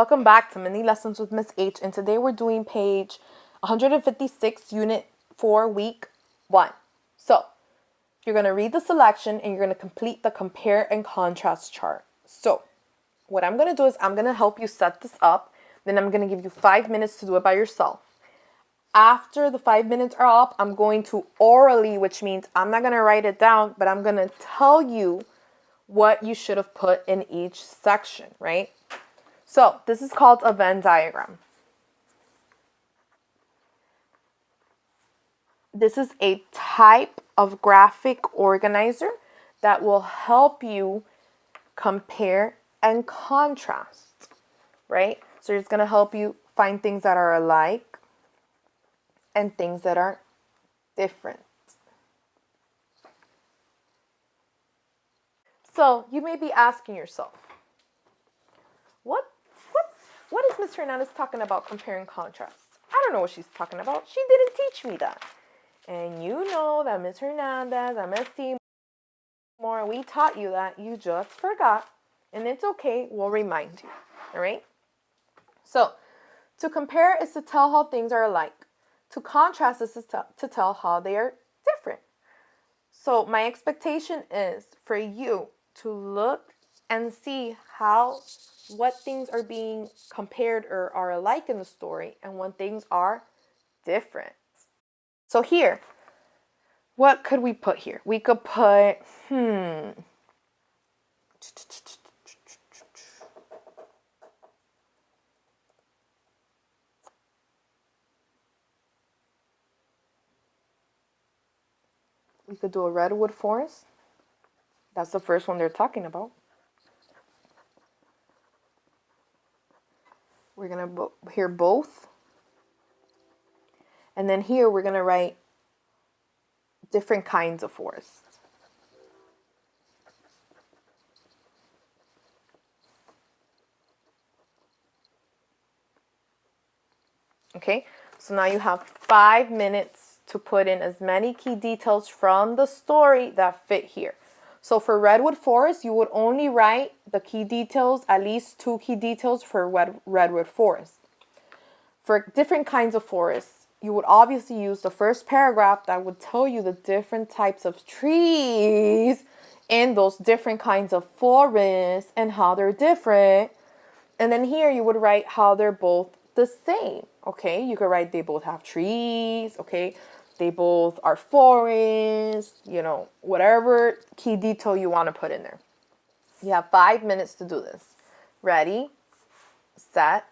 welcome back to Mini Lessons with Miss H, and today we're doing page 156, Unit 4, Week 1. So, you're going to read the selection and you're going to complete the compare and contrast chart. So, what I'm going to do is I'm going to help you set this up, then I'm going to give you 5 minutes to do it by yourself. After the 5 minutes are up, I'm going to orally, which means I'm not going to write it down, but I'm going to tell you what you should have put in each section, right? So, this is called a Venn diagram. This is a type of graphic organizer that will help you compare and contrast, right? So, it's going to help you find things that are alike and things that are different. So, you may be asking yourself, what is Ms. Hernandez talking about compare and contrast? I don't know what she's talking about. She didn't teach me that. And you know that Ms. Hernandez and Ms. Seymour, we taught you that. You just forgot. And it's okay. We'll remind you. All right? So, to compare is to tell how things are alike. To contrast is to tell how they are different. So, my expectation is for you to look and see what things are being compared or are alike in the story and when things are different. So here, what could we put here? We could put, we could do a Redwood Forest. That's the first one they're talking about. We're going to hear both. And then here we're going to write different kinds of forests. Okay, so now you have 5 minutes to put in as many key details from the story that fit here. So for Redwood Forest, you would only write the key details, at least 2 key details for Redwood Forest. For different kinds of forests, you would obviously use the first paragraph that would tell you the different types of trees in those different kinds of forests and how they're different. And then here you would write how they're both the same, okay? You could write they both have trees, okay? They both are forests, whatever key detail you want to put in there. You have 5 minutes to do this. Ready, set,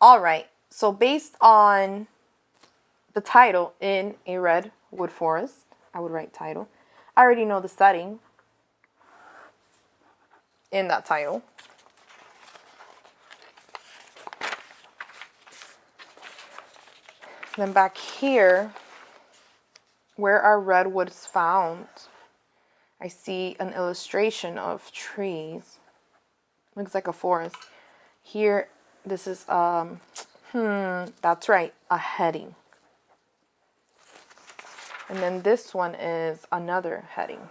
All right, so based on the title in a redwood forest, I would write title. I already know the setting in that title. Then back here, where are redwoods found? I see an illustration of trees. Looks like a forest. Here, this is, that's right, a heading. And then this one is another heading.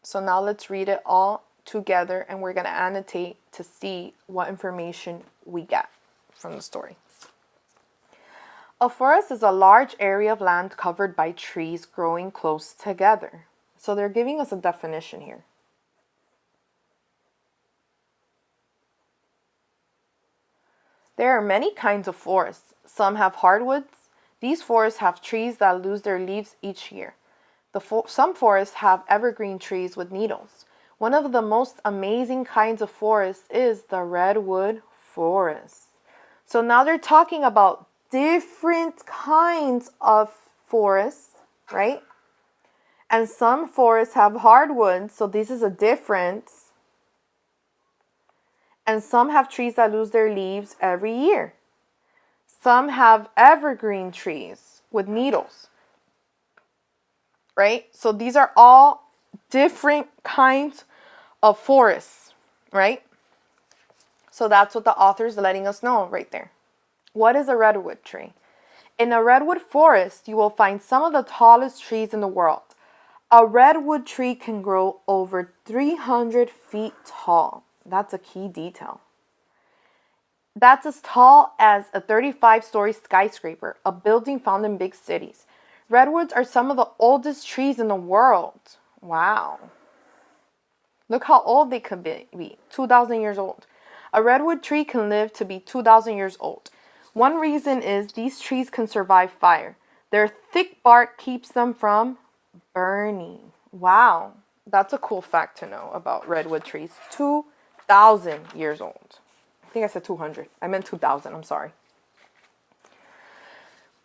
So now let's read it all together, and we're going to annotate to see what information we get from the story. A forest is a large area of land covered by trees growing close together. So they're giving us a definition here. There are many kinds of forests. Some have hardwoods. These forests have trees that lose their leaves each year. Some forests have evergreen trees with needles. One of the most amazing kinds of forests is the redwood forest. So now they're talking about different kinds of forests, right? And some forests have hardwoods, so this is a difference. And some have trees that lose their leaves every year. Some have evergreen trees with needles, right? So these are all different kinds of forests, right? So that's what the author is letting us know right there. What is a redwood tree? In a redwood forest, you will find some of the tallest trees in the world. A redwood tree can grow over 300 feet tall. That's a key detail. That's as tall as a 35-story skyscraper, a building found in big cities. Redwoods are some of the oldest trees in the world. Wow. Look how old they could be. 2,000 years old. A redwood tree can live to be 2,000 years old. One reason is these trees can survive fire. Their thick bark keeps them from burning. Wow. That's a cool fact to know about redwood trees. 2,000 years old. I think I said 200. I meant 2,000. I'm sorry.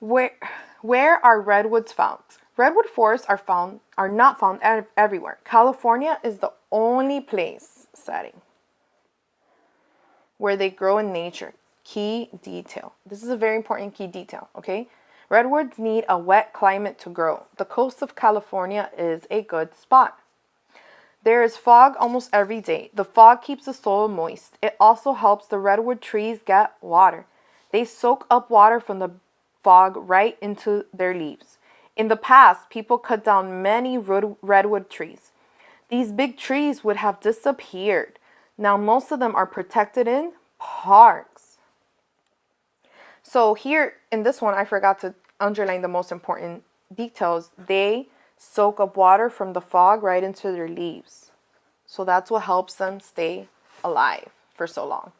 Where are redwoods found? Redwood forests are not found everywhere. California is the only setting where they grow in nature. Key detail. This is a very important key detail, okay? Redwoods need a wet climate to grow. The coast of California is a good spot. There is fog almost every day. The fog keeps the soil moist. It also helps the redwood trees get water. They soak up water from the fog right into their leaves. In the past, people cut down many redwood trees. These big trees would have disappeared. Now most of them are protected in parks. So here in this one, I forgot to underline the most important details. They soak up water from the fog right into their leaves. So that's what helps them stay alive for so long.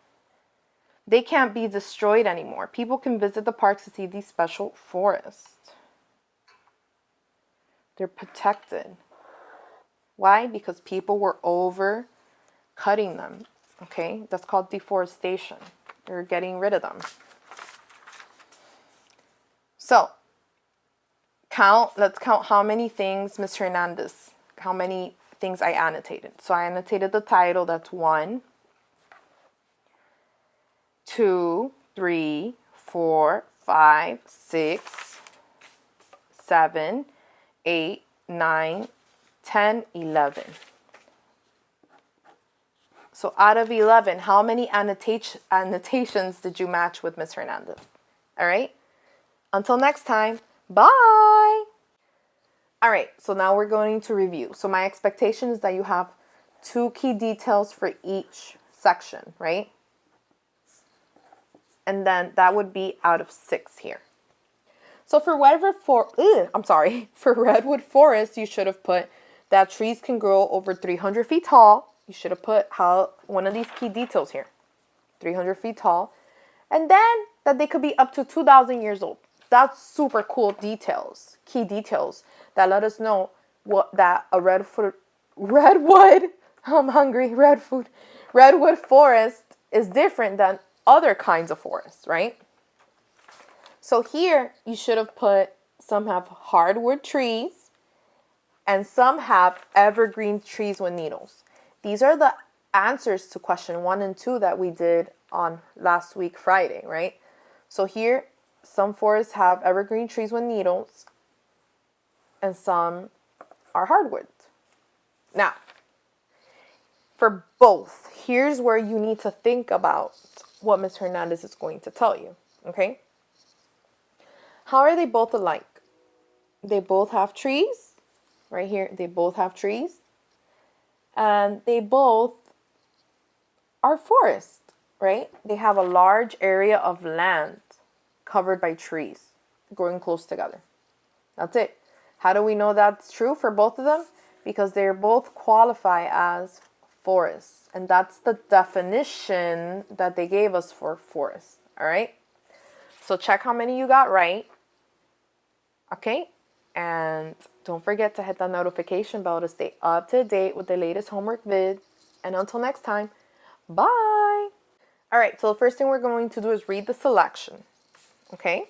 They can't be destroyed anymore. People can visit the parks to see these special forests. They're protected. Why? Because people were over cutting them. Okay, that's called deforestation. They're getting rid of them. So, let's count how many things how many things I annotated. So I annotated the title, that's 1, 2, 3, 4, 5, 6, 7, 8, 9, 10, 11. So out of 11, how many annotations did you match with Ms. Hernandez? All right? Until next time, bye! All right, so now we're going to review. So my expectation is that you have 2 key details for each section, right? And then that would be out of 6 here. So for Redwood Forest, you should have put that trees can grow over 300 feet tall. You should have put one of these key details here, 300 feet tall. And then that they could be up to 2,000 years old. That's super cool details, key details that let us know that a Redwood, I'm hungry, red food. Redwood forest is different than other kinds of forests, right? So here you should have put some have hardwood trees and some have evergreen trees with needles. These are the answers to question 1 and 2 that we did on last week, Friday, right? So here, some forests have evergreen trees with needles and some are hardwood. Now, for both, here's where you need to think about what Ms. Hernandez is going to tell you, okay? How are they both alike? They both have trees, right here, they both have trees, and they both are forests, right? They have a large area of land covered by trees growing close together. That's it. How do we know that's true for both of them? Because they both qualify as forests. And that's the definition that they gave us for forests. All right? So check how many you got right. Okay? And don't forget to hit that notification bell to stay up to date with the latest homework vids. And until next time, bye! All right, so the first thing we're going to do is read the selection. Okay?